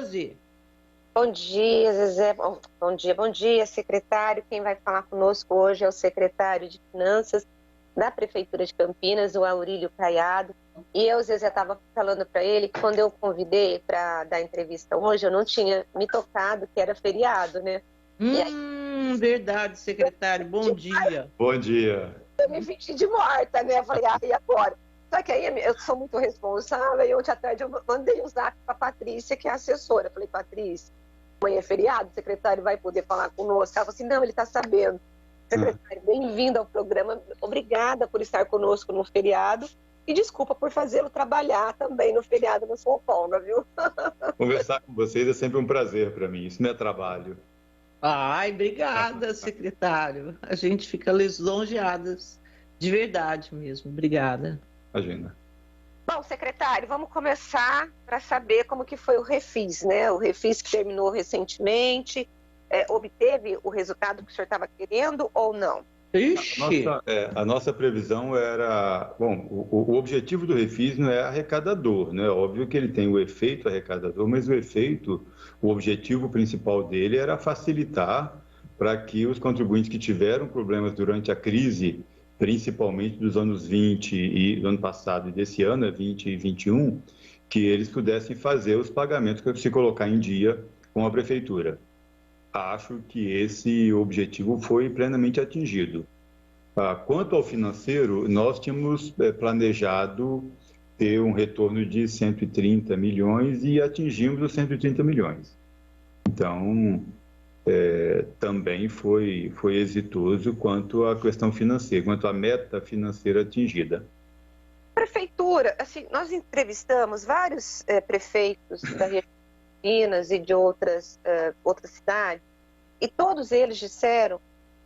Rose. Bom dia, Zezé. Bom dia, secretário. Quem vai falar conosco hoje é o secretário de Finanças da Prefeitura de Campinas, o Aurílio Caiado. E eu, Zezé, estava falando para ele que quando eu convidei para dar entrevista hoje, eu não tinha me tocado que era feriado, né? Verdade, secretário. Bom dia. Bom dia. Eu me fingi de morta, né? Eu falei, e agora? Só que aí eu sou muito responsável e ontem à tarde eu mandei um zap para a Patrícia, que é a assessora. Eu falei, Patrícia, amanhã é feriado, o secretário vai poder falar conosco. Ela falou assim, não, ele está sabendo. Secretário, bem-vindo ao programa. Obrigada por estar conosco no feriado. E desculpa por fazê-lo trabalhar também no feriado na sua folga, viu? Conversar com vocês é sempre um prazer para mim. Isso não é trabalho. Ai, obrigada, secretário. A gente fica lisonjeadas. De verdade mesmo. Obrigada. Imagina. Bom, secretário, vamos começar para saber como que foi o Refis, né? O Refis que terminou recentemente, obteve o resultado que o senhor estava querendo ou não? Ixi! A nossa previsão era... Bom, o objetivo do Refis não é arrecadador, né? Óbvio que ele tem o efeito arrecadador, mas o objetivo principal dele era facilitar para que os contribuintes que tiveram problemas durante a crise, principalmente dos anos 20 e do ano passado e desse ano, 20 e 21, que eles pudessem fazer os pagamentos, se colocar em dia com a prefeitura. Acho que esse objetivo foi plenamente atingido. Quanto ao financeiro, nós tínhamos planejado ter um retorno de 130 milhões e atingimos os 130 milhões. Então, também foi exitoso quanto à questão financeira, quanto à meta financeira atingida. Prefeitura, assim, nós entrevistamos vários prefeitos da região de Minas e de outras cidades, e todos eles disseram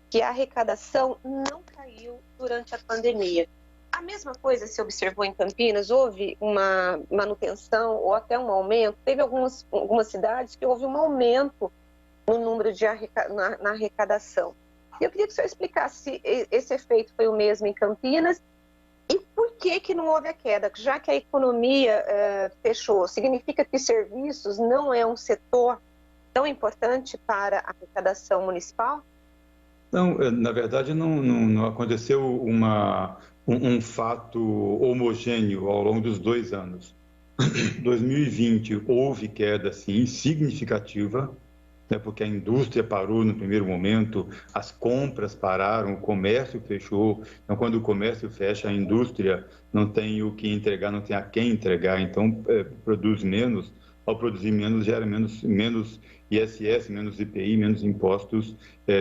que a arrecadação não caiu durante a pandemia. A mesma coisa se observou em Campinas? Houve uma manutenção ou até um aumento? Teve algumas cidades que houve um aumento no número na arrecadação. E eu queria que o senhor explicasse se esse efeito foi o mesmo em Campinas e por que não houve a queda, já que a economia fechou. Significa que serviços não é um setor tão importante para a arrecadação municipal? Não, na verdade não aconteceu um fato homogêneo ao longo dos 2 anos. 2020 houve queda, sim, significativa, né, porque a indústria parou no primeiro momento, as compras pararam, o comércio fechou. Então, quando o comércio fecha, a indústria não tem o que entregar, não tem a quem entregar, então produz menos. Ao produzir menos, gera menos ISS, menos IPI, menos impostos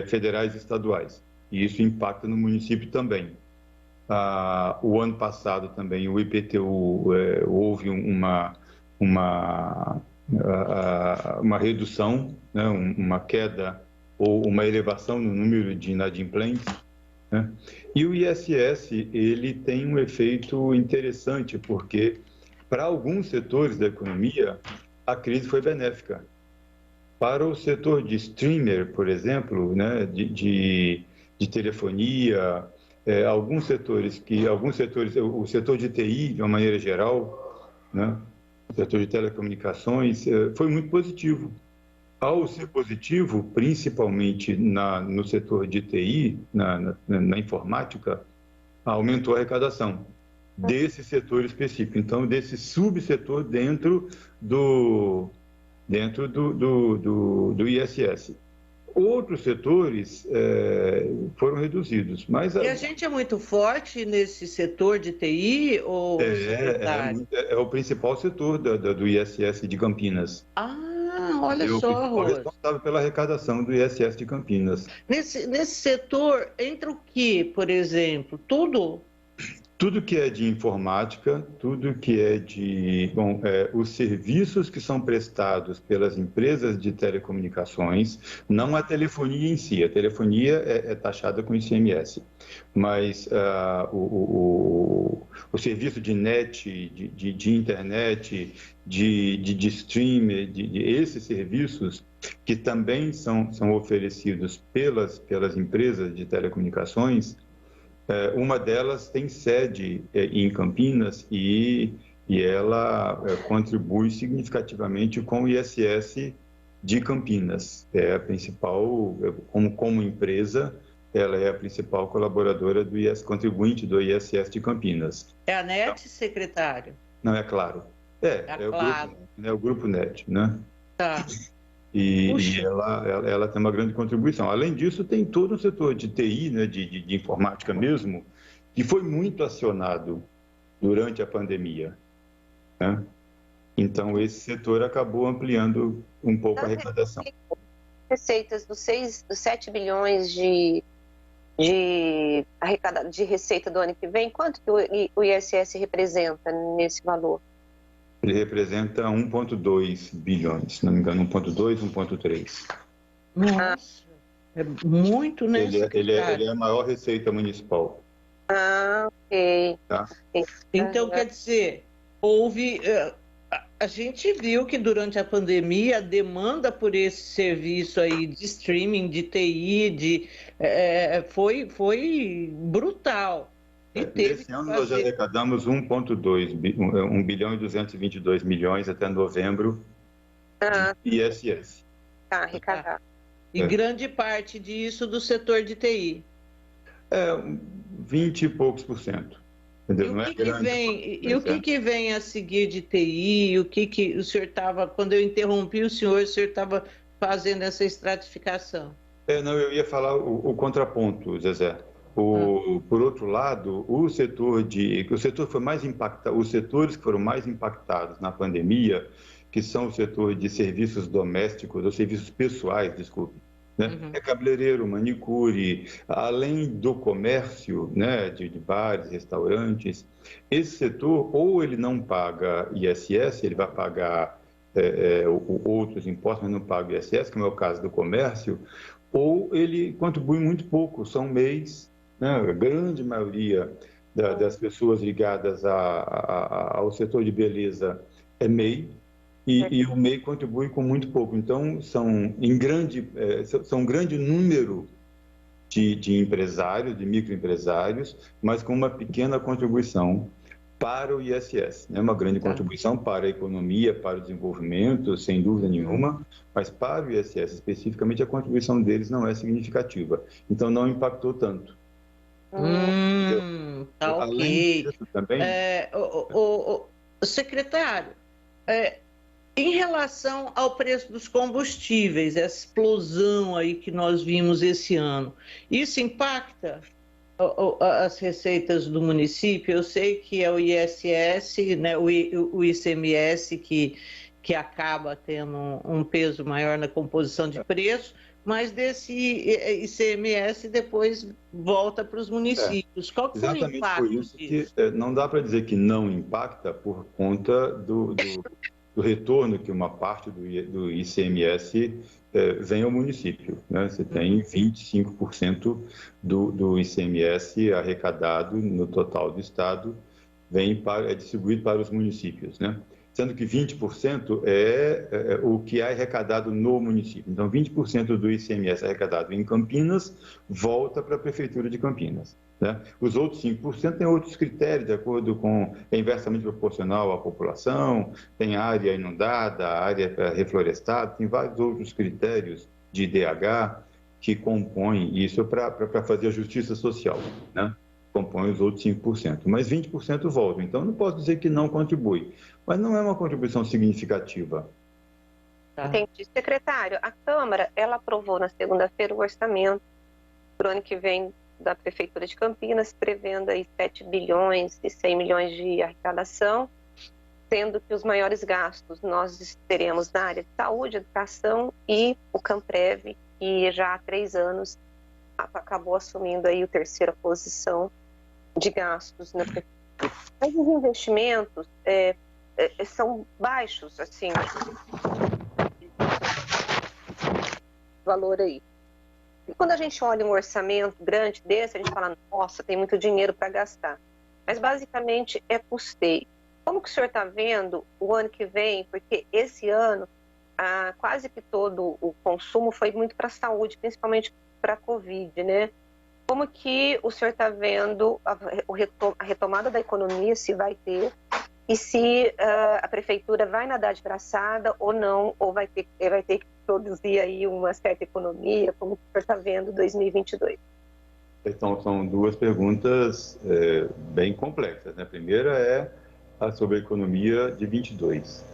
federais e estaduais. E isso impacta no município também. O ano passado também, o IPTU, houve uma redução, né, uma queda ou uma elevação no número de inadimplentes, né? E o ISS, ele tem um efeito interessante, porque para alguns setores da economia, a crise foi benéfica. Para o setor de streamer, por exemplo, né, de telefonia, alguns setores, o setor de TI, de uma maneira geral, né, o setor de telecomunicações, foi muito positivo. Ao ser positivo, principalmente no setor de TI, na informática, aumentou a arrecadação desse setor específico, então desse subsetor dentro do ISS. Outros setores foram reduzidos, mas E a gente é muito forte nesse setor de TI ou é o principal setor do ISS de Campinas. Olha só, Rose. É responsável pela arrecadação do ISS de Campinas. Nesse setor entra o que, por exemplo? Tudo? Tudo que é de informática, tudo que é os serviços que são prestados pelas empresas de telecomunicações, não a telefonia em si, a telefonia é taxada com ICMS, mas o serviço de net, de internet, de streamer, esses serviços que também são oferecidos pelas empresas de telecomunicações. Uma delas tem sede em Campinas e e ela contribui significativamente com o ISS de Campinas. É a principal, como empresa, ela é a principal colaboradora do contribuinte do ISS de Campinas. É a NET, secretário? Não, é claro. O Grupo NET, né? Tá. E ela tem uma grande contribuição. Além disso, tem todo o setor de TI, né, de informática mesmo, que foi muito acionado durante a pandemia, né? Então, esse setor acabou ampliando um pouco a arrecadação. Receitas dos 7 bilhões de receita do ano que vem, quanto que o ISS representa nesse valor? Ele representa 1,2 bilhões, se não me engano, 1,2, 1,3. Nossa, é muito, né? Ele é a maior receita municipal. Ah, ok. Tá? Então, quer dizer, houve... A gente viu que durante a pandemia a demanda por esse serviço aí de streaming, de TI, foi brutal. Esse ano nós já arrecadamos 1 bilhão e 222 milhões até novembro de ISS. Tá, arrecadado. E grande parte disso do setor de TI. 20 e poucos por cento. Entendeu? E o que vem a seguir de TI? O que o senhor estava, quando eu interrompi o senhor estava fazendo essa estratificação? Não, eu ia falar o contraponto, Zezé. Por outro lado, o setor foi mais impactado, os setores que foram mais impactados na pandemia, que são o setor de serviços domésticos, ou serviços pessoais, desculpe, né? É cabeleireiro, manicure, além do comércio, né, de bares, restaurantes. Esse setor, ou ele não paga ISS, ele vai pagar outros impostos, mas não paga ISS, como é o caso do comércio, ou ele contribui muito pouco, são MEIs, né? A grande maioria das pessoas ligadas ao setor de beleza é MEI, e o MEI contribui com muito pouco. Então, são um grande número de empresários, de microempresários, mas com uma pequena contribuição para o ISS. Né? Uma grande contribuição para a economia, para o desenvolvimento, sem dúvida nenhuma, mas para o ISS especificamente, a contribuição deles não é significativa. Então, não impactou tanto. Tá ok. Além disso, também... secretário, em relação ao preço dos combustíveis, essa explosão aí que nós vimos esse ano, isso impacta as receitas do município? Eu sei que é o ISS, né, o ICMS que acaba tendo um peso maior na composição de preço, mas desse ICMS depois volta para os municípios. Qual que foi o impacto por isso disso? Que não dá para dizer que não impacta por conta do retorno que uma parte do ICMS vem ao município, né? Você tem 25% do ICMS arrecadado no total do estado é distribuído para os municípios, né? Sendo que 20% é o que é arrecadado no município. Então, 20% do ICMS arrecadado em Campinas volta para a Prefeitura de Campinas, né? Os outros 5% têm outros critérios, de acordo com... É inversamente proporcional à população, tem área inundada, área reflorestada, tem vários outros critérios de IDH que compõem isso para fazer a justiça social, né? Compõe os outros 5%, mas 20% voltam. Então, não posso dizer que não contribui, mas não é uma contribuição significativa. Entendi. Secretário, a Câmara, ela aprovou na segunda-feira o orçamento para o ano que vem da Prefeitura de Campinas, prevendo aí 7 bilhões e 100 milhões de arrecadação, sendo que os maiores gastos nós teremos na área de saúde, educação e o Camprev, que já há 3 anos acabou assumindo aí a terceira posição de gastos na Prefeitura. Mas os investimentos são baixos, assim, valor aí. E quando a gente olha um orçamento grande desse, a gente fala, nossa, tem muito dinheiro para gastar. Mas basicamente é custeio. Como que o senhor está vendo o ano que vem? Porque esse ano, quase que todo o consumo foi muito para a saúde, principalmente para a Covid, né? Como que o senhor está vendo a retomada da economia, se vai ter, e se a prefeitura vai nadar de braçada ou não, ou vai ter que produzir aí uma certa economia, como o senhor está vendo 2022. Então, são duas perguntas bem complexas, né? A primeira é sobre a economia de 22.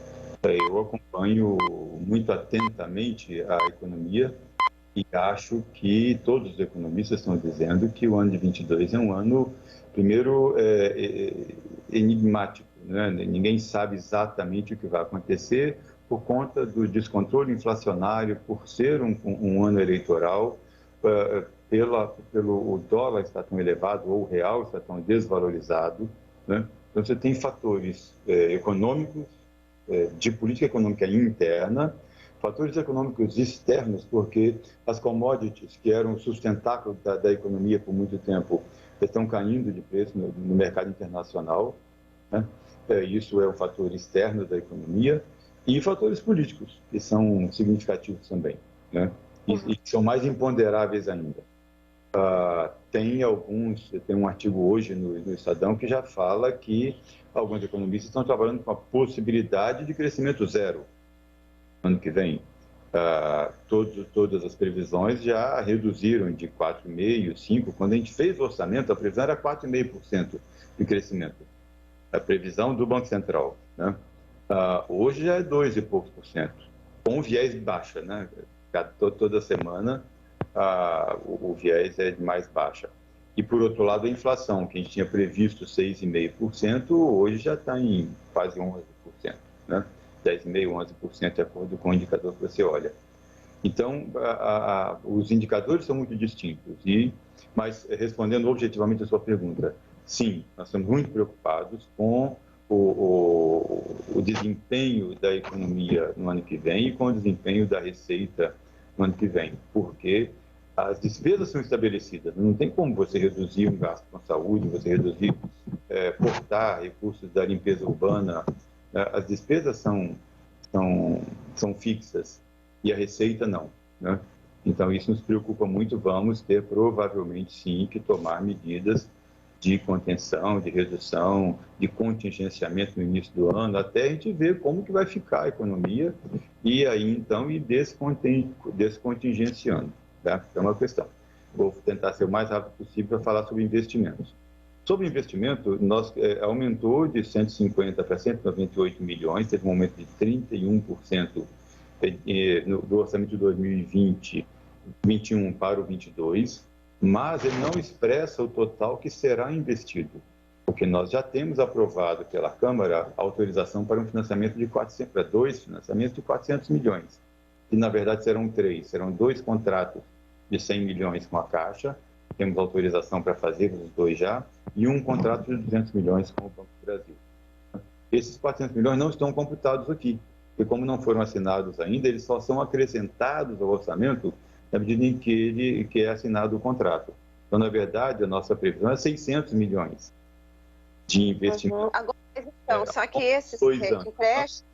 Eu acompanho muito atentamente a economia e acho que todos os economistas estão dizendo que o ano de 22 é um ano, primeiro, enigmático, né? Ninguém sabe exatamente o que vai acontecer por conta do descontrole inflacionário, por ser um ano eleitoral, pelo o dólar estar tão elevado ou o real está tão desvalorizado, né? Então, você tem fatores econômicos, de política econômica interna, fatores econômicos externos, porque as commodities, que eram o sustentáculo da economia por muito tempo, estão caindo de preço no mercado internacional, né? Isso é um fator externo da economia, e fatores políticos, que são significativos também, né? E que são mais imponderáveis ainda. Tem um artigo hoje no Estadão que já fala que alguns economistas estão trabalhando com a possibilidade de crescimento zero ano que vem. Todas as previsões já reduziram de 4,5%, 5%. Quando a gente fez o orçamento, a previsão era 4,5% de crescimento. A previsão do Banco Central, né? Hoje já é 2 e poucos por cento, com viés baixa, né? Toda semana o viés é de mais baixa. E, por outro lado, a inflação, que a gente tinha previsto 6,5%, hoje já está em quase 11%, né? 10,5%, 11%, de acordo com o indicador que você olha. Então, os indicadores são muito distintos. Mas, respondendo objetivamente a sua pergunta, sim, nós estamos muito preocupados com o desempenho da economia no ano que vem e com o desempenho da receita no ano que vem, porque as despesas são estabelecidas. Não tem como você reduzir um gasto com a saúde, você reduzir, cortar recursos da limpeza urbana. As despesas são fixas e a receita não, né? Então, isso nos preocupa muito. Vamos ter, provavelmente, sim, que tomar medidas de contenção, de redução, de contingenciamento no início do ano, até a gente ver como que vai ficar a economia e aí, então, ir descontingenciando, tá? É uma questão. Vou tentar ser o mais rápido possível para falar sobre investimentos. Sobre investimento, aumentou de 150 para 198 milhões, teve um aumento de 31% do orçamento de 2020, 21 para o 22, mas ele não expressa o total que será investido, porque nós já temos aprovado pela Câmara a autorização para um financiamento de 400, para 2 financiamentos de 400 milhões, que na verdade serão 3, serão 2 contratos de 100 milhões com a Caixa, temos autorização para fazer os 2 já, e um contrato de 200 milhões com o Banco do Brasil. Esses 400 milhões não estão computados aqui, porque como não foram assinados ainda, eles só são acrescentados ao orçamento na medida em que é assinado o contrato. Então, na verdade, a nossa previsão é 600 milhões de investimento. Agora, então, só que esses empréstimos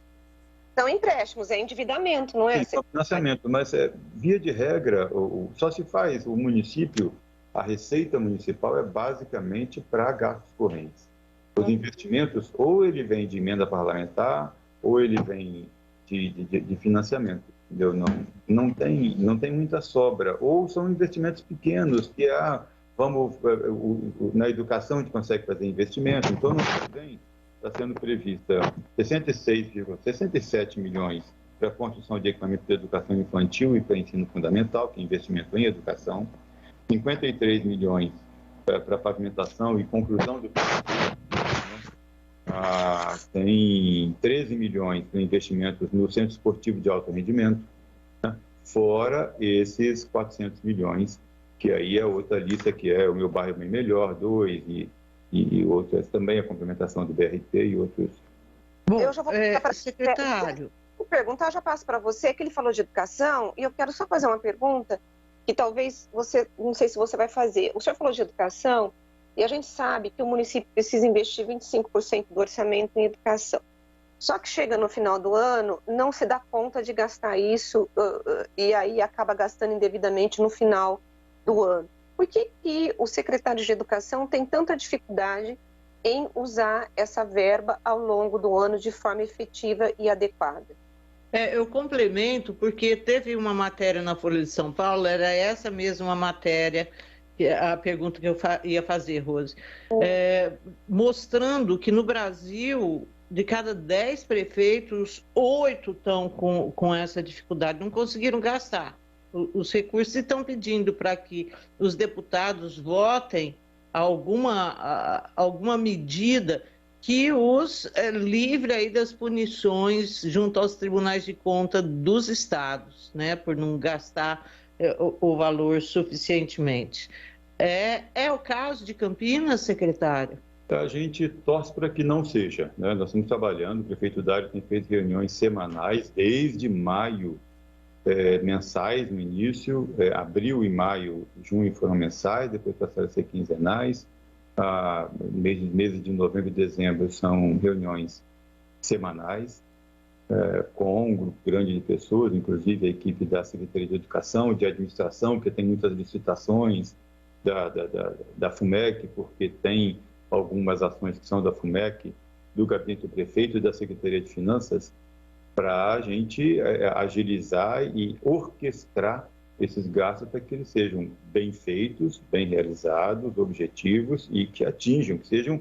são empréstimos, é endividamento, não é? Sim, é financiamento, mas via de regra, só se faz o município, a receita municipal é basicamente para gastos correntes. Os investimentos, ou ele vem de emenda parlamentar, ou ele vem de financiamento. Entendeu? Não tem muita sobra. Ou são investimentos pequenos, que na educação a gente consegue fazer investimento. Então, no ano que vem está sendo prevista 66,67 milhões para a construção de equipamento de educação infantil e para ensino fundamental, que é investimento em educação, 53 milhões para pavimentação e conclusão do tem 13 milhões para investimentos no centro esportivo de alto rendimento, né? Fora esses 400 milhões, que aí é outra lista, que é o Meu Bairro Bem Melhor, 2, e outras também, a complementação do BRT e outros. Bom, eu já vou para secretário. Perguntar, já passo para você, que ele falou de educação, e eu quero só fazer uma pergunta que talvez você, não sei se você vai fazer. O senhor falou de educação, e a gente sabe que o município precisa investir 25% do orçamento em educação. Só que chega no final do ano, não se dá conta de gastar isso e aí acaba gastando indevidamente no final do ano. Por que o secretário de Educação tem tanta dificuldade em usar essa verba ao longo do ano de forma efetiva e adequada. Eu complemento, porque teve uma matéria na Folha de São Paulo, era essa mesma matéria, a pergunta que eu ia fazer, Rose, mostrando que no Brasil, de cada 10 prefeitos, 8 estão com essa dificuldade, não conseguiram gastar os recursos e estão pedindo para que os deputados votem alguma medida que os livre aí das punições junto aos tribunais de conta dos estados, né, por não gastar o valor suficientemente. É o caso de Campinas, secretário? A gente torce para que não seja, né? Nós estamos trabalhando, o prefeito Dário tem feito reuniões semanais desde maio, mensais no início, abril e maio, junho foram mensais, depois passaram a ser quinzenais. Meses de novembro e dezembro são reuniões semanais, com um grupo grande de pessoas, inclusive a equipe da Secretaria de Educação, de Administração, que tem muitas licitações da FUMEC, porque tem algumas ações que são da FUMEC, do Gabinete do Prefeito e da Secretaria de Finanças, para a gente agilizar e orquestrar esses gastos para que eles sejam bem feitos, bem realizados, objetivos e que atinjam, que sejam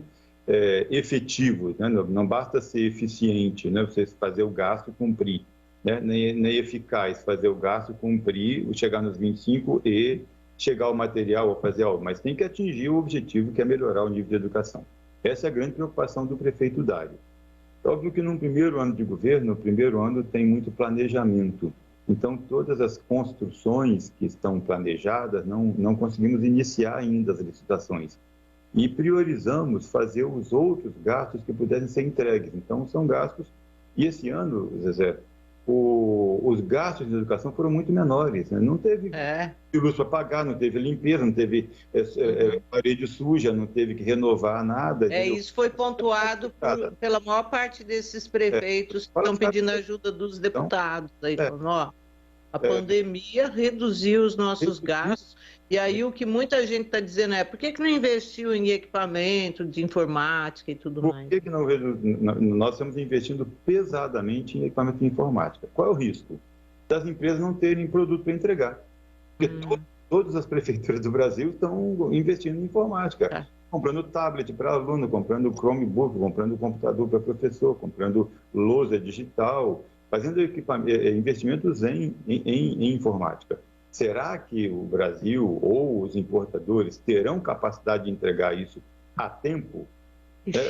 efetivos, né? Não basta ser eficiente, né? Você fazer o gasto e cumprir, né? Nem eficaz fazer o gasto, cumprir, chegar nos 25 e chegar ao material ou fazer algo, mas tem que atingir o objetivo que é melhorar o nível de educação. Essa é a grande preocupação do prefeito Dário. Óbvio que no primeiro ano de governo, no primeiro ano tem muito planejamento. Então, todas as construções que estão planejadas, não conseguimos iniciar ainda as licitações. E priorizamos fazer os outros gastos que pudessem ser entregues. Então, são gastos... E esse ano, Zezé, os gastos de educação foram muito menores, né? Não teve luz para pagar, não teve limpeza, não teve parede suja, não teve que renovar nada. Isso foi pontuado pela maior parte desses prefeitos que estão pedindo ajuda dos deputados. Aí, falando, a pandemia reduziu os nossos gastos, e aí o que muita gente está dizendo por que não investiu em equipamento de informática e tudo mais? Por que não reduziu? Nós estamos investindo pesadamente em equipamento de informática. Qual é o risco? Das empresas não terem produto para entregar. Porque todas as prefeituras do Brasil estão investindo em informática. Comprando tablet para aluno, comprando Chromebook, comprando computador para professor, comprando lousa digital, fazendo investimentos em informática. Será que o Brasil ou os importadores terão capacidade de entregar isso a tempo?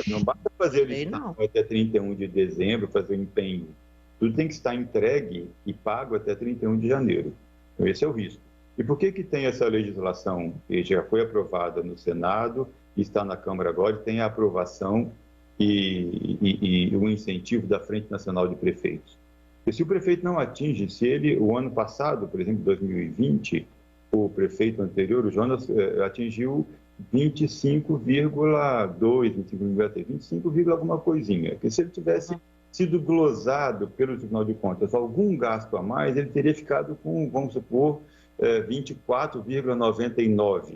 Não basta fazer licitação até 31 de dezembro, fazer o empenho. Tudo tem que estar entregue e pago até 31 de janeiro. Então, esse é o risco. E por que tem essa legislação que já foi aprovada no Senado, está na Câmara agora, tem a aprovação e o incentivo da Frente Nacional de Prefeitos? E se o prefeito não atinge, o ano passado, por exemplo, 2020, o prefeito anterior, o Jonas, atingiu 25,2, 25, alguma coisinha. Que se ele tivesse sido glosado pelo Tribunal de Contas algum gasto a mais, ele teria ficado com, vamos supor, 24,99.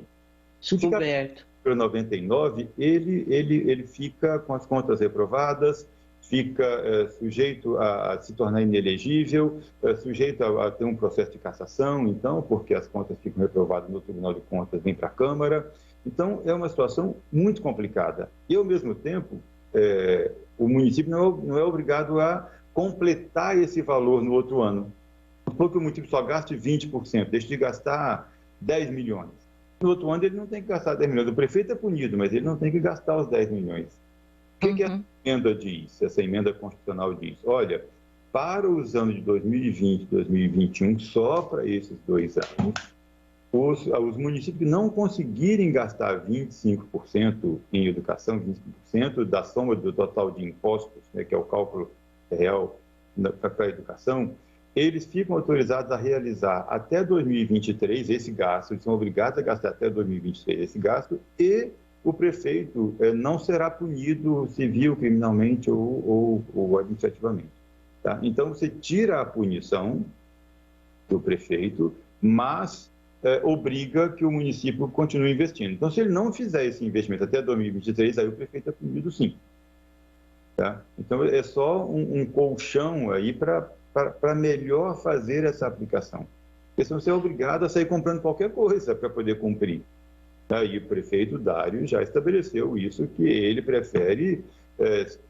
Se ficar 24,99, ele fica com as contas reprovadas, fica sujeito a se tornar inelegível, sujeito a ter um processo de cassação, então, porque as contas ficam reprovadas no Tribunal de Contas, vem para a Câmara. Então, é uma situação muito complicada. E, ao mesmo tempo, o município não é obrigado a completar esse valor no outro ano. Porque o município só gaste 20%, deixa de gastar 10 milhões. No outro ano, ele não tem que gastar 10 milhões. O prefeito é punido, mas ele não tem que gastar os 10 milhões. O que essa emenda diz? Essa emenda constitucional diz, olha, para os anos de 2020 e 2021, só para esses 2 anos, os municípios que não conseguirem gastar 25% em educação, 25% da soma do total de impostos, né, que é o cálculo real para a educação, eles ficam autorizados a realizar até 2023 esse gasto, eles são obrigados a gastar até 2023 esse gasto, e o prefeito não será punido civil, criminalmente ou administrativamente. Tá? Então, você tira a punição do prefeito, mas obriga que o município continue investindo. Então, se ele não fizer esse investimento até 2023, aí o prefeito é punido sim. Tá? Então, é só um colchão aí para melhor fazer essa aplicação. Porque senão você é obrigado a sair comprando qualquer coisa para poder cumprir. E o prefeito Dário já estabeleceu isso, que ele prefere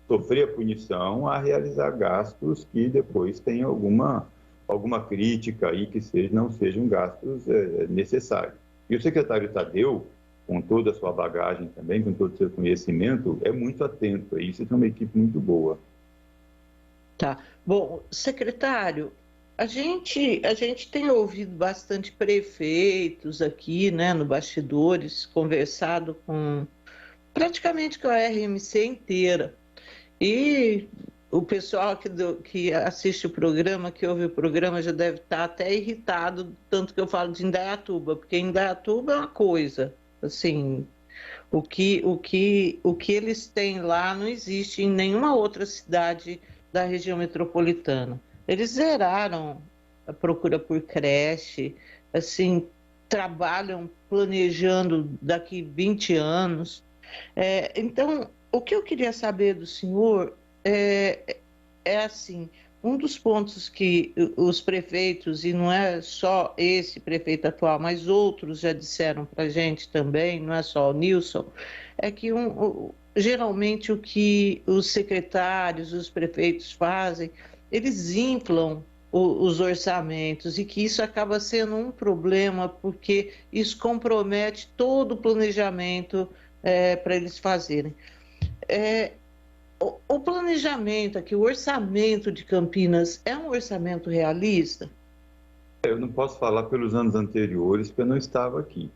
sofrer a punição a realizar gastos que depois tenham alguma crítica aí que não sejam gastos necessários. E o secretário Tadeu, com toda a sua bagagem também, com todo o seu conhecimento, é muito atento a isso e tem uma equipe muito boa. Tá. Bom, secretário, a gente tem ouvido bastante prefeitos aqui, né, no Bastidores, conversado com praticamente com a RMC inteira. E o pessoal que assiste o programa, que ouve o programa, já deve estar até irritado, tanto que eu falo de Indaiatuba, porque Indaiatuba é uma coisa, assim, o que eles têm lá não existe em nenhuma outra cidade da região metropolitana. Eles zeraram a procura por creche, assim, trabalham planejando daqui 20 anos. Então, o que eu queria saber do senhor é assim, um dos pontos que os prefeitos, e não é só esse prefeito atual, mas outros já disseram para a gente também, não é só o Nilson, é que geralmente o que os secretários, os prefeitos fazem, eles inflam os orçamentos e que isso acaba sendo um problema porque isso compromete todo o planejamento para eles fazerem. O planejamento aqui, o orçamento de Campinas é um orçamento realista? Eu não posso falar pelos anos anteriores, porque eu não estava aqui.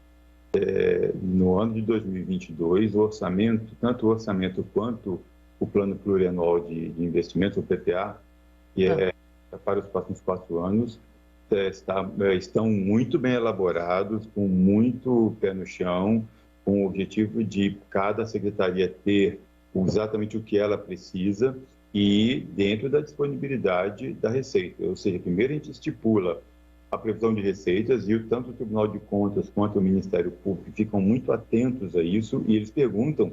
No ano de 2022, o orçamento, tanto o orçamento quanto o Plano Plurianual de Investimentos, o PPA, que para os próximos 4 anos, estão muito bem elaborados, com muito pé no chão, com o objetivo de cada secretaria ter exatamente o que ela precisa e dentro da disponibilidade da Receita. Ou seja, primeiro a gente estipula a previsão de receitas e tanto o Tribunal de Contas quanto o Ministério Público ficam muito atentos a isso e eles perguntam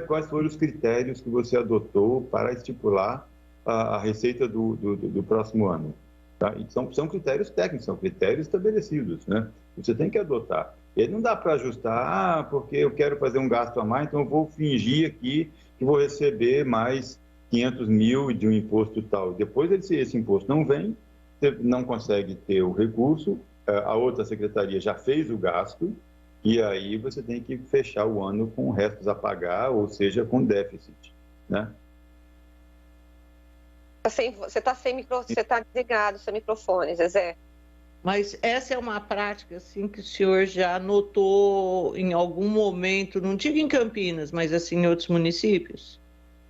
quais foram os critérios que você adotou para estipular a receita do próximo ano. Tá? E são critérios técnicos, são critérios estabelecidos, né? Você tem que adotar. E aí não dá para ajustar, porque eu quero fazer um gasto a mais, então eu vou fingir aqui que vou receber mais 500 mil de um imposto tal. Depois esse imposto não vem, você não consegue ter o recurso, a outra secretaria já fez o gasto, e aí você tem que fechar o ano com restos a pagar, ou seja, com déficit, né? Você está desligado, seu microfone, Zezé. Mas essa é uma prática assim, que o senhor já notou em algum momento, não digo em Campinas, mas assim, em outros municípios?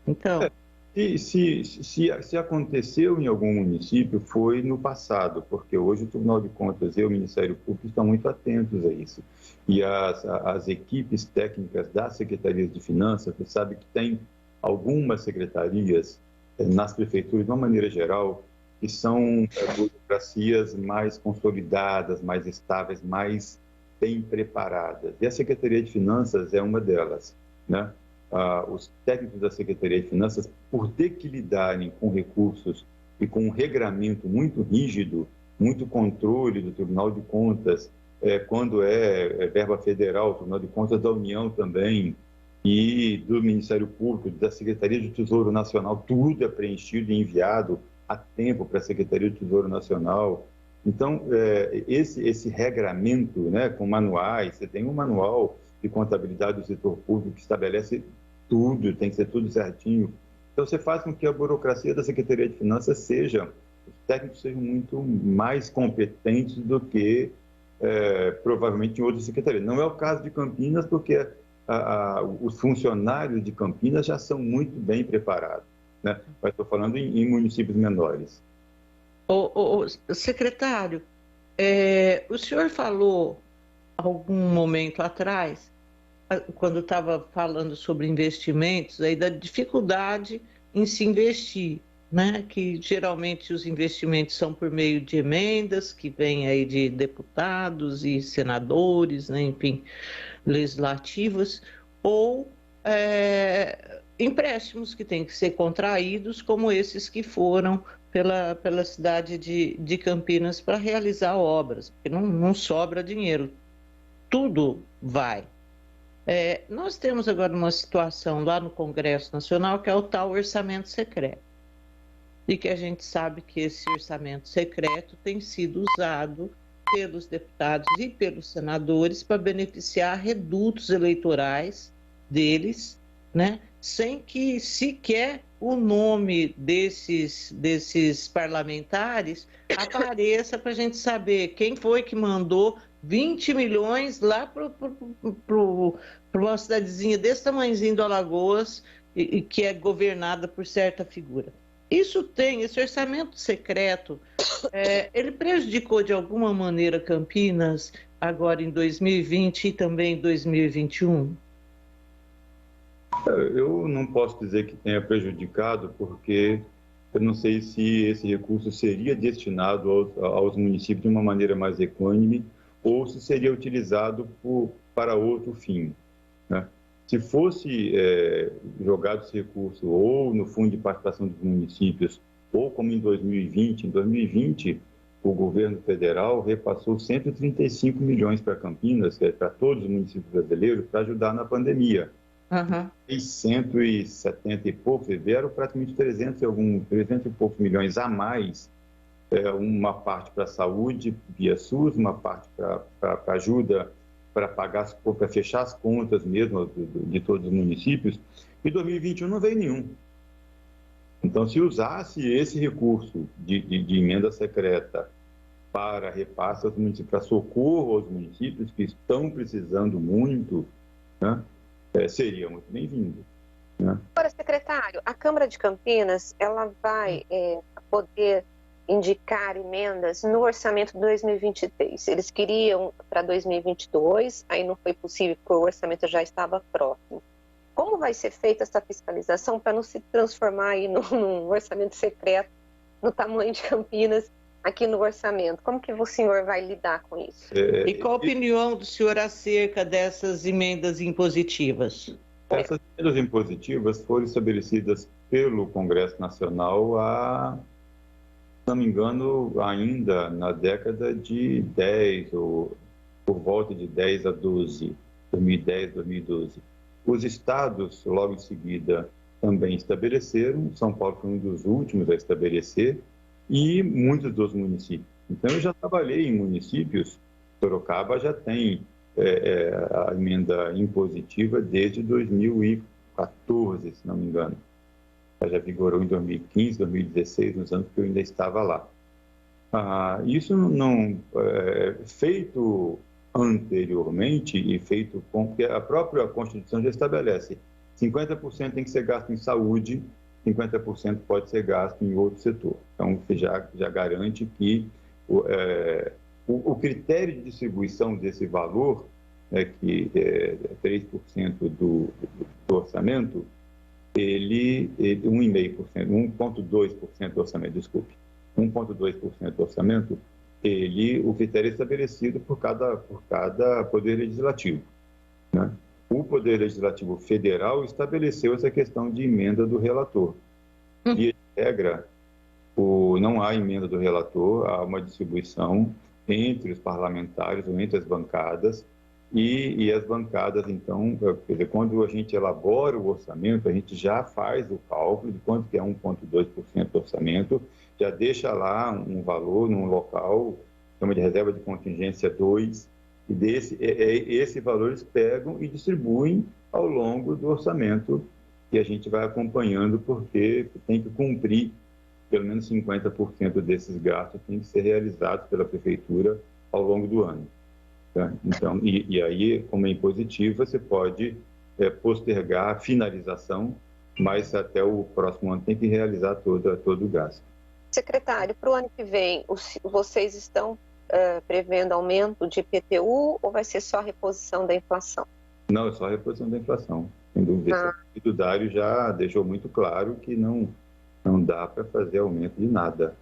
Então... Se aconteceu em algum município, foi no passado, porque hoje o Tribunal de Contas e o Ministério Público estão muito atentos a isso. E as equipes técnicas das secretarias de finanças, você sabe que tem algumas secretarias nas prefeituras, de uma maneira geral, que são burocracias mais consolidadas, mais estáveis, mais bem preparadas. E a Secretaria de Finanças é uma delas, né? Os técnicos da Secretaria de Finanças, por ter que lidarem com recursos e com um regramento muito rígido, muito controle do Tribunal de Contas, quando é verba federal, o Tribunal de Contas da União também, e do Ministério Público, da Secretaria de Tesouro Nacional, tudo é preenchido e enviado a tempo para a Secretaria de Tesouro Nacional. Então, esse regramento, né, com manuais, você tem um manual de contabilidade do setor público que estabelece tudo, tem que ser tudo certinho. Então, você faz com que a burocracia da Secretaria de Finanças os técnicos sejam muito mais competentes do que provavelmente em outras secretarias. Não é o caso de Campinas, porque os funcionários de Campinas já são muito bem preparados, né? Mas estou falando em municípios menores. Secretário, o senhor falou algum momento atrás, quando estava falando sobre investimentos, aí da dificuldade em se investir, né, que geralmente os investimentos são por meio de emendas, que vêm aí de deputados e senadores, né, enfim, legislativas, ou empréstimos que têm que ser contraídos, como esses que foram pela cidade de Campinas para realizar obras, porque não sobra dinheiro, tudo vai. Nós temos agora uma situação lá no Congresso Nacional que é o tal orçamento secreto. E que a gente sabe que esse orçamento secreto tem sido usado pelos deputados e pelos senadores para beneficiar redutos eleitorais deles, né? Sem que sequer o nome desses parlamentares apareça para a gente saber quem foi que mandou 20 milhões lá para uma cidadezinha desse tamanhozinho do Alagoas e que é governada por certa figura. Esse orçamento secreto, ele prejudicou de alguma maneira Campinas agora em 2020 e também em 2021? Eu não posso dizer que tenha prejudicado, porque eu não sei se esse recurso seria destinado aos municípios de uma maneira mais equânime ou se seria utilizado para outro fim, né? Se fosse jogado esse recurso ou no Fundo de Participação dos Municípios, ou como em 2020, o governo federal repassou 135 milhões para Campinas, que é para todos os municípios brasileiros, para ajudar na pandemia. Uhum. E 170 e poucos, vieram praticamente 300 e poucos milhões a mais, uma parte para a saúde via SUS, uma parte para ajuda para fechar as contas mesmo de todos os municípios, e 2021 não veio nenhum. Então, se usasse esse recurso de emenda secreta para repasse aos municípios, para socorro aos municípios que estão precisando muito, né, seria muito bem-vindo, né? Agora, secretário, a Câmara de Campinas, ela vai poder indicar emendas no orçamento de 2023. Eles queriam para 2022, aí não foi possível porque o orçamento já estava próximo. Como vai ser feita essa fiscalização para não se transformar aí num orçamento secreto, no tamanho de Campinas, aqui no orçamento? Como que o senhor vai lidar com isso? E qual a opinião do senhor acerca dessas emendas impositivas? Essas emendas impositivas foram estabelecidas pelo Congresso Nacional se não me engano, ainda na década de 10, ou por volta de 10 a 12, 2010, 2012. Os estados, logo em seguida, também estabeleceram, São Paulo foi um dos últimos a estabelecer, e muitos dos municípios. Então, eu já trabalhei em municípios, Sorocaba já tem a emenda impositiva desde 2014, se não me engano. Ela já vigorou em 2015, 2016, nos anos que eu ainda estava lá. Isso não feito anteriormente e feito com que a própria Constituição já estabelece 50% tem que ser gasto em saúde, 50% pode ser gasto em outro setor. Então, você já garante que o critério de distribuição desse valor, que é 3% do orçamento, ele 1,2% do orçamento, desculpe, 1,2% do orçamento, o critério é estabelecido por cada poder legislativo, né? O Poder Legislativo Federal estabeleceu essa questão de emenda do relator. Via de regra, não há emenda do relator, há uma distribuição entre os parlamentares ou entre as bancadas, e as bancadas, então, quer dizer, quando a gente elabora o orçamento, a gente já faz o cálculo de quanto que é 1,2% do orçamento, já deixa lá um valor num local, chama de reserva de contingência 2, e esse valor eles pegam e distribuem ao longo do orçamento, que a gente vai acompanhando, porque tem que cumprir pelo menos 50% desses gastos tem que ser realizados pela prefeitura ao longo do ano. Tá? Então, e aí, como é impositiva, você pode postergar a finalização, mas até o próximo ano tem que realizar todo o gasto. Secretário, para o ano que vem, vocês estão prevendo aumento de IPTU ou vai ser só reposição da inflação? Não, é só reposição da inflação, sem dúvida. O Dário já deixou muito claro que não Não dá para fazer aumento de nada.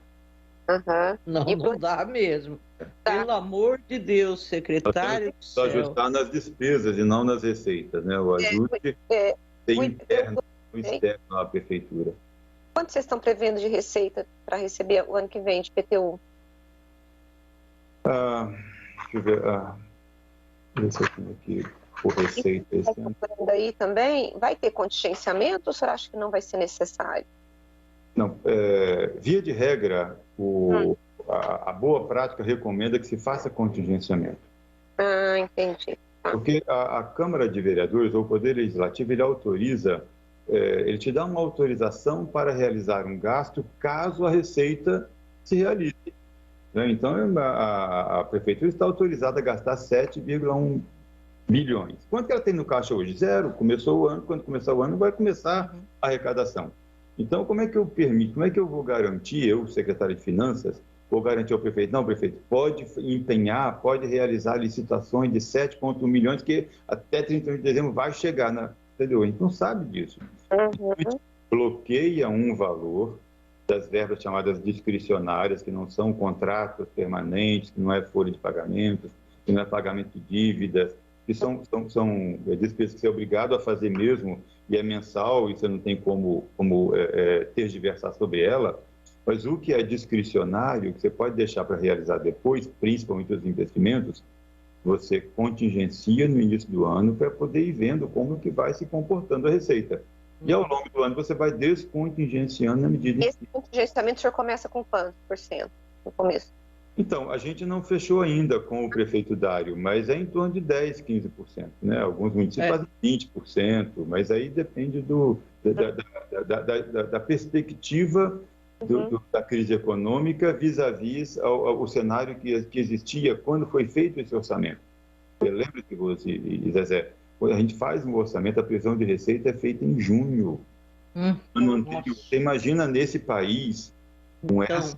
Não, não dá mesmo. Pelo amor de Deus, secretário do Só céu. ajustar nas despesas e não nas receitas, né? O ajuste é interno e externo à prefeitura. Quanto vocês estão prevendo de receita para receber o ano que vem de PTU? Deixa eu ver. Deixa eu ver aqui por receita esse ano. Aí também vai ter contingenciamento ou o senhor acha que não vai ser necessário? Não, via de regra, a boa prática recomenda que se faça contingenciamento. Entendi. Porque a Câmara de Vereadores, ou o Poder Legislativo, ele autoriza, ele te dá uma autorização para realizar um gasto caso a receita se realize. Né? Então, a Prefeitura está autorizada a gastar 7,1 bilhões. Quanto que ela tem no caixa hoje? Zero. Começou o ano, quando começar o ano, vai começar a arrecadação. Então, como é que eu permito, como é que eu vou garantir, eu, secretário de Finanças, vou garantir ao prefeito, não, prefeito, pode empenhar, pode realizar licitações de 7,1 milhões, que até 31 de dezembro vai chegar, entendeu? A gente não sabe disso. A gente bloqueia um valor das verbas chamadas discricionárias, que não são contratos permanentes, que não é folha de pagamentos, que não é pagamento de dívidas, que são despesas que você é obrigado a fazer mesmo, e é mensal, e você não tem como tergiversar sobre ela. Mas o que é discricionário, que você pode deixar para realizar depois, principalmente os investimentos, você contingencia no início do ano para poder ir vendo como que vai se comportando a receita. E ao longo do ano você vai descontingenciando na medida... Esse contingenciamento o senhor começa com quanto por cento no começo? Então, a gente não fechou ainda com o prefeito Dário, mas é em torno de 10%, 15%. Né? Alguns municípios fazem 20%, mas aí depende da perspectiva da crise econômica vis-à-vis ao cenário que existia quando foi feito esse orçamento. Eu lembro que você, Zezé, quando a gente faz um orçamento, a previsão de receita é feita em junho. Você imagina nesse país, com essa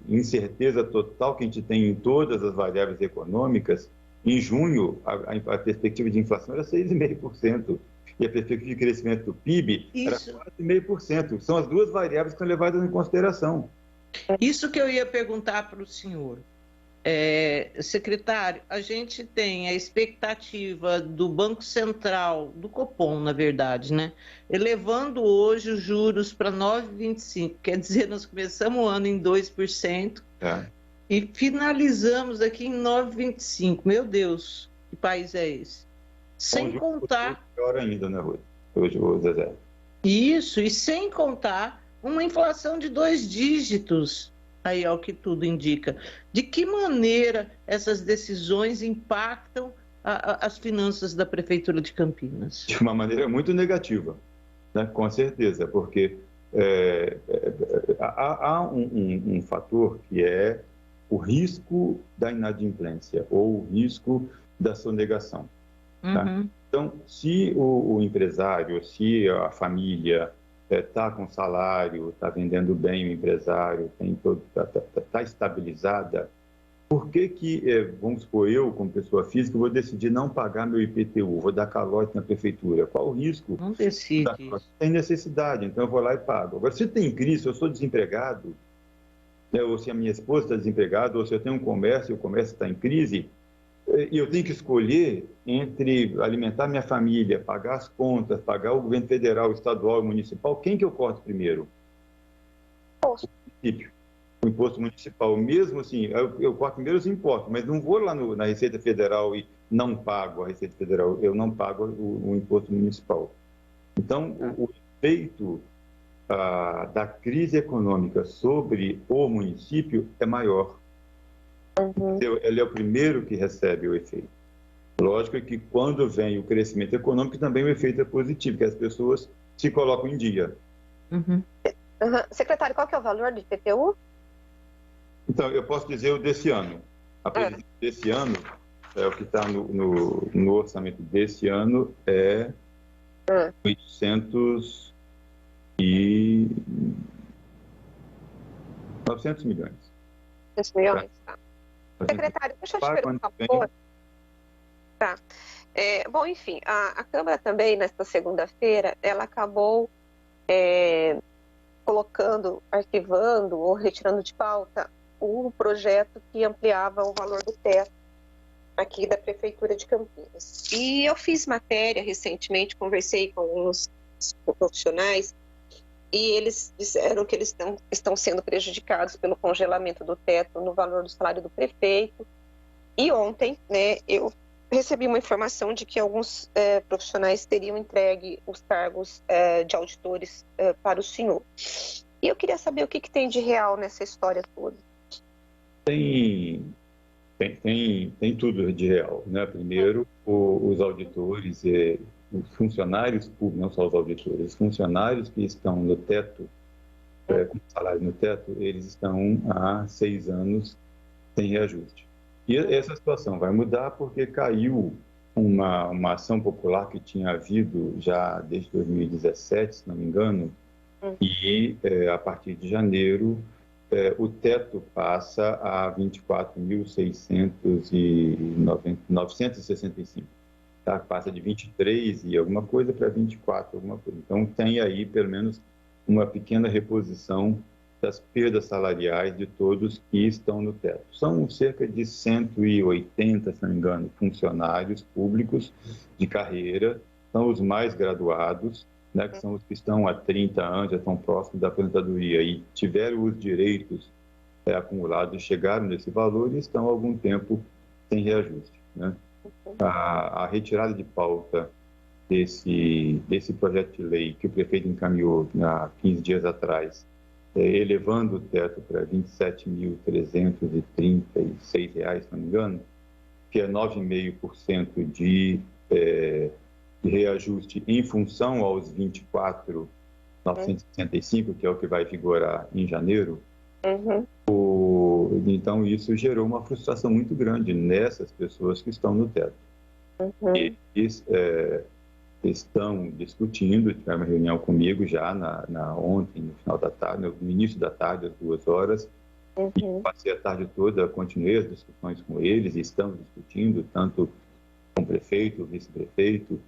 incerteza total que a gente tem em todas as variáveis econômicas, em junho a perspectiva de inflação era 6,5%. E a perspectiva de crescimento do PIB era 4,5%. São as duas variáveis que são levadas em consideração. Isso que eu ia perguntar para o senhor. Secretário, a gente tem a expectativa do Banco Central, do Copom, na verdade, né? Elevando hoje os juros para 9,25%. Quer dizer, nós começamos o ano em 2% e finalizamos aqui em 9,25%. Meu Deus, que país é esse? Sem contar... Pior ainda, né, hoje, Zezé? Isso, e sem contar uma inflação de 2 dígitos, aí é o que tudo indica. De que maneira essas decisões impactam as finanças da Prefeitura de Campinas? De uma maneira muito negativa, né? Com certeza, porque há um fator que é o risco da inadimplência ou o risco da sonegação. Tá? Então, se o empresário, se a família está com salário, está vendendo bem o empresário, está estabilizada, por que, vamos supor, eu, como pessoa física, vou decidir não pagar meu IPTU, vou dar calote na prefeitura? Qual o risco? Não decide. Tem necessidade, então eu vou lá e pago. Agora, se tem crise, se eu sou desempregado, né, ou se a minha esposa está desempregada, ou se eu tenho um comércio e o comércio está em crise, e eu tenho que escolher entre alimentar minha família, pagar as contas, pagar o governo federal, estadual e municipal, quem que eu corto primeiro? O município. O imposto municipal. Mesmo assim, eu corto primeiro os impostos, mas não vou lá na Receita Federal e não pago a Receita Federal, eu não pago o imposto municipal. Então, o efeito da crise econômica sobre o município é maior. Ele é o primeiro que recebe o efeito. Lógico que quando vem o crescimento econômico, também o efeito é positivo, que as pessoas se colocam em dia. Secretário, qual que é o valor do IPTU? Então, eu posso dizer o desse ano. A previsão desse ano, o que está no orçamento desse ano, é 900 milhões. 900 milhões, tá. Secretário, deixa eu te perguntar uma coisa. Tá. Bom, enfim, a Câmara também, nesta segunda-feira, ela acabou colocando, arquivando ou retirando de pauta o projeto que ampliava o valor do teto aqui da Prefeitura de Campinas. E eu fiz matéria recentemente, conversei com alguns profissionais e eles disseram que eles estão sendo prejudicados pelo congelamento do teto no valor do salário do prefeito. E ontem, né, eu recebi uma informação de que alguns profissionais teriam entregue os cargos de auditores para o senhor. E eu queria saber o que tem de real nessa história toda. Tem tudo de real, né? Primeiro, os auditores, os funcionários públicos, não só os auditores, os funcionários que estão no teto, com salário no teto, eles estão há 6 anos sem reajuste. E essa situação vai mudar porque caiu uma ação popular que tinha havido já desde 2017, se não me engano, e a partir de janeiro o teto passa a 24.965, tá? Passa de 23 e alguma coisa para 24 alguma coisa. Então tem aí pelo menos uma pequena reposição das perdas salariais de todos que estão no teto. São cerca de 180, se não me engano, funcionários públicos de carreira, são os mais graduados, né, que são os que estão há 30 anos, já estão próximos da aposentadoria e tiveram os direitos acumulados, chegaram nesse valor e estão há algum tempo sem reajuste, né? A retirada de pauta desse projeto de lei que o prefeito encaminhou há 15 dias atrás, elevando o teto para R$ 27.336, se não me engano, que é 9,5% de reajuste em função aos 24.965, que é o que vai vigorar em janeiro. Então, isso gerou uma frustração muito grande nessas pessoas que estão no teto. Eles estão discutindo, tiveram uma reunião comigo já ontem, no final da tarde, no início da tarde, às 2 horas, e passei a tarde toda, continuei as discussões com eles, e estamos discutindo, tanto com o prefeito, o vice-prefeito,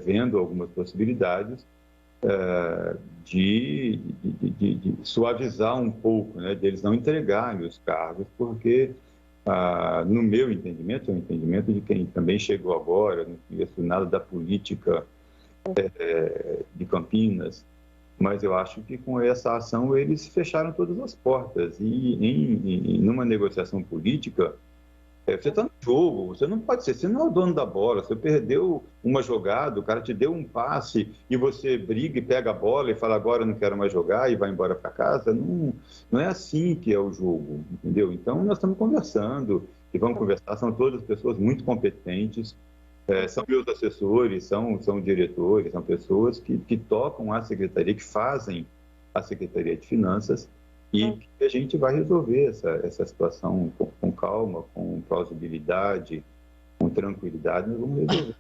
vendo algumas possibilidades de suavizar um pouco, né, deles não entregarem os cargos, porque, no meu entendimento, é o entendimento de quem também chegou agora, não conheço nada da política de Campinas, mas eu acho que com essa ação eles fecharam todas as portas e numa negociação política, você está no jogo, você não pode ser, você não é o dono da bola, você perdeu uma jogada, o cara te deu um passe e você briga e pega a bola e fala agora eu não quero mais jogar e vai embora para casa, não é assim que é o jogo, entendeu? Então nós estamos conversando e vamos conversar, são todas pessoas muito competentes, são meus assessores, são diretores, são pessoas que tocam a secretaria, que fazem a Secretaria de Finanças, e que a gente vai resolver essa situação com calma, com plausibilidade, com tranquilidade, nós vamos resolver.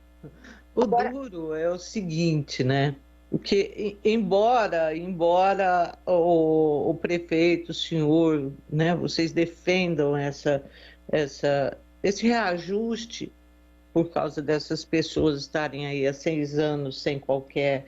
O duro é o seguinte, né? Porque, embora o prefeito, o senhor, né, vocês defendam esse reajuste por causa dessas pessoas estarem aí há 6 anos sem qualquer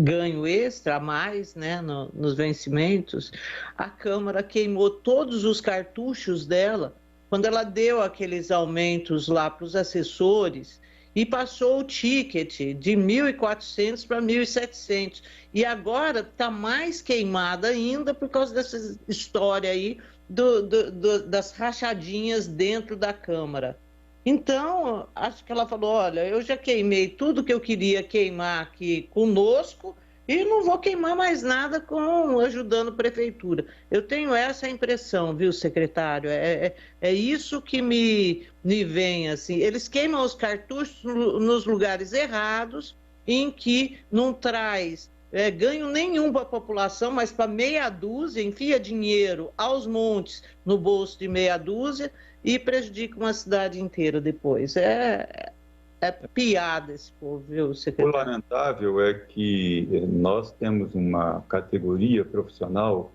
ganho extra a mais, né, nos vencimentos, a Câmara queimou todos os cartuchos dela quando ela deu aqueles aumentos lá para os assessores e passou o ticket de 1.400 para 1.700. E agora está mais queimada ainda por causa dessa história aí das rachadinhas dentro da Câmara. Então, acho que ela falou, olha, eu já queimei tudo que eu queria queimar aqui conosco e não vou queimar mais nada ajudando a prefeitura. Eu tenho essa impressão, viu, secretário? É isso que me vem, assim. Eles queimam os cartuchos nos lugares errados, em que não traz ganho nenhum para a população, mas para meia dúzia, enfia dinheiro aos montes no bolso de meia dúzia, e prejudica uma cidade inteira depois. É piada esse povo, viu, secretário? O lamentável é que nós temos uma categoria profissional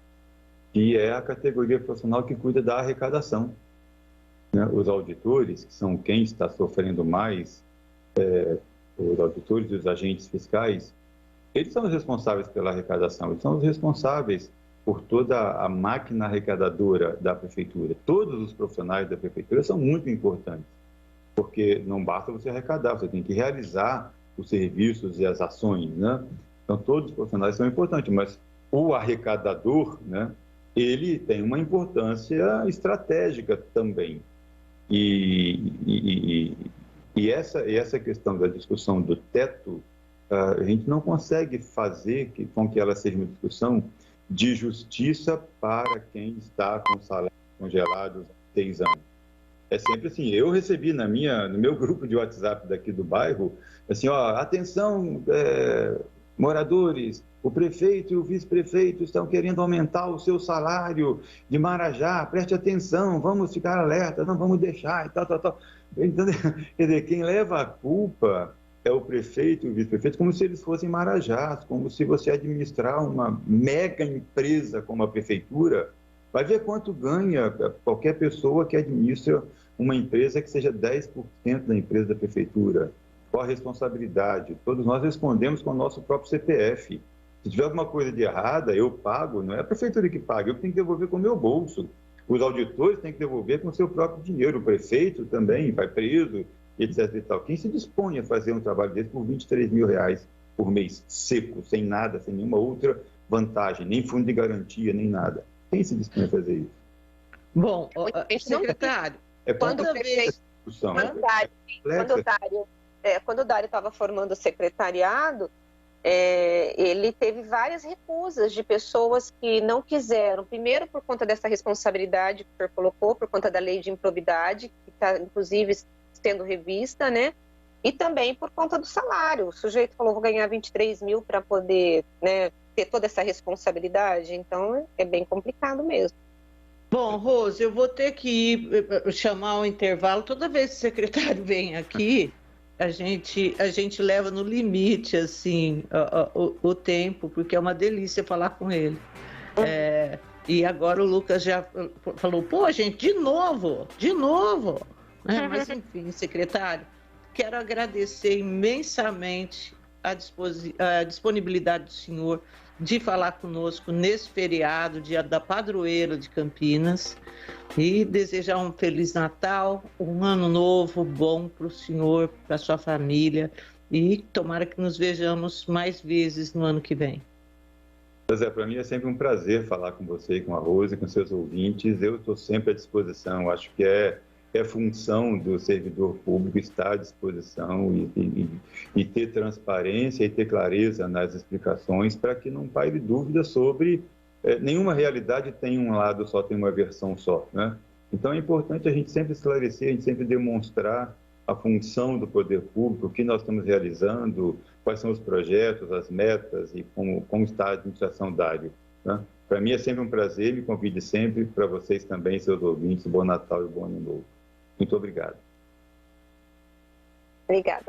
que é a categoria profissional que cuida da arrecadação, né? Os auditores, que são quem está sofrendo mais, os auditores e os agentes fiscais, eles são os responsáveis pela arrecadação, eles são os responsáveis por toda a máquina arrecadadora da prefeitura. Todos os profissionais da prefeitura são muito importantes, porque não basta você arrecadar, você tem que realizar os serviços e as ações, né? Então, todos os profissionais são importantes, mas o arrecadador, né, ele tem uma importância estratégica também. E essa questão da discussão do teto, a gente não consegue fazer com que ela seja uma discussão de justiça para quem está com salários congelados há 6 anos. É sempre assim, eu recebi no meu grupo de WhatsApp daqui do bairro, assim, ó, atenção, moradores, o prefeito e o vice-prefeito estão querendo aumentar o seu salário de Marajá, preste atenção, vamos ficar alerta, não vamos deixar e tal. Então, quer dizer, quem leva a culpa é o prefeito e o vice-prefeito, como se eles fossem Marajás, como se você administrar uma mega empresa como a prefeitura, vai ver quanto ganha qualquer pessoa que administra uma empresa que seja 10% da empresa da prefeitura. Qual a responsabilidade? Todos nós respondemos com o nosso próprio CPF. Se tiver alguma coisa de errada, eu pago, não é a prefeitura que paga, eu tenho que devolver com o meu bolso. Os auditores têm que devolver com o seu próprio dinheiro, o prefeito também vai preso, etc. e tal. Quem se dispõe a fazer um trabalho desse por R$23 mil por mês, seco, sem nada, sem nenhuma outra vantagem, nem fundo de garantia, nem nada? Quem se dispõe a fazer isso? Bom, secretário, quando o prefeito, quando o Dário estava formando o secretariado, ele teve várias recusas de pessoas que não quiseram, primeiro por conta dessa responsabilidade que o senhor colocou, por conta da lei de improbidade, que está inclusive sendo revista, né? E também por conta do salário. O sujeito falou, vou ganhar 23 mil para poder, né, ter toda essa responsabilidade, então é bem complicado mesmo. Bom, Rose, eu vou ter que chamar o intervalo. Toda vez que o secretário vem aqui, a gente leva no limite, assim, o tempo, porque é uma delícia falar com ele. E agora o Lucas já falou, pô, gente, de novo. Mas, enfim, secretário, quero agradecer imensamente a disponibilidade do senhor de falar conosco nesse feriado, dia da padroeira de Campinas, e desejar um Feliz Natal, um ano novo bom para o senhor, para a sua família, e tomara que nos vejamos mais vezes no ano que vem. José, para mim é sempre um prazer falar com você, com a Rose, com seus ouvintes. Eu estou sempre à disposição, acho que é função do servidor público estar à disposição e ter transparência e ter clareza nas explicações para que não paire dúvida sobre nenhuma realidade tem um lado só, tem uma versão só, né? Então é importante a gente sempre esclarecer, a gente sempre demonstrar a função do poder público, o que nós estamos realizando, quais são os projetos, as metas e como está a administração Dário, né? Para mim é sempre um prazer, me convide sempre, para vocês também, seus ouvintes, bom Natal e bom Ano Novo. Muito obrigado. Obrigada.